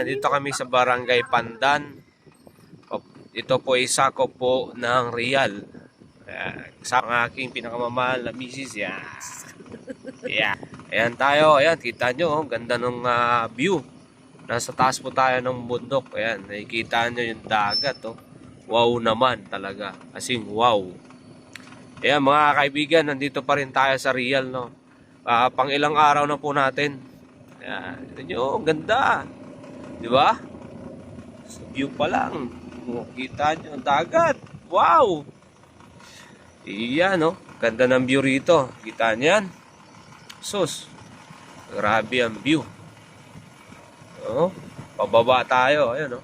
nandito kami sa Barangay Pandan. Ito po ay sakop po ng Real. Sa aking pinakamamahal na misis. Yan. Yeah. Ayan tayo. Ayan, kita nyo. Oh, ganda ng view. Nasa taas po tayo ng bundok. Ayan, nakikita nyo yung dagat. Oh. Wow naman talaga. Asing wow. Ayan mga kaibigan, nandito pa rin tayo sa Real. No? Pang ilang araw na po natin. Ayan, ito nyo. Ganda. Di ba? Sa view pa lang. Kita nyo ang dagat. Wow! Iyan, no? Ganda ng view rito. Kita nyo yan? Sus. Grabe ang view. Oh, pababa tayo. Ayan, no?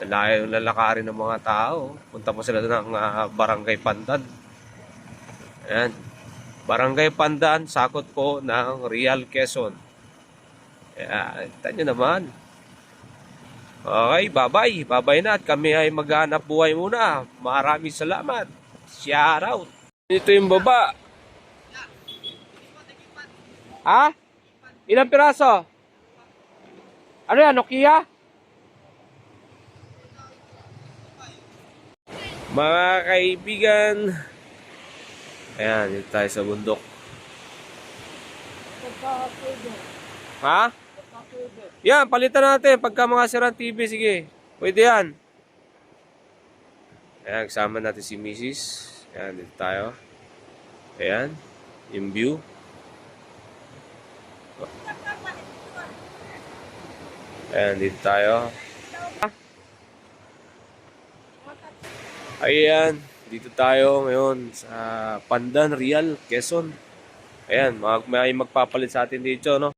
Nalayo yung lalakarin ng mga tao. Punta po sila ng Barangay Pandan. Ayan. Barangay Pandan, sakot po ng Real Quezon. Ayan, kita nyo naman. Okay, bye-bye. Bye-bye na at kami ay maghanap buhay muna. Maraming salamat. Shout out. Ito yung baba. Ha? Ilang piraso? Ano yan, Nokia? Mga kaibigan. Ayan, dito tayo sa bundok. Ha? Yan, palitan natin pagka mga sirang TV, sige. Pwede yan. Ayan, kasama natin si Mrs. Ayan, dito tayo. Ayan, yung view. Ayan, dito tayo. Ayan, dito tayo ngayon sa Pandan, Real, Quezon. Ayan, may magpapalit sa atin dito, no?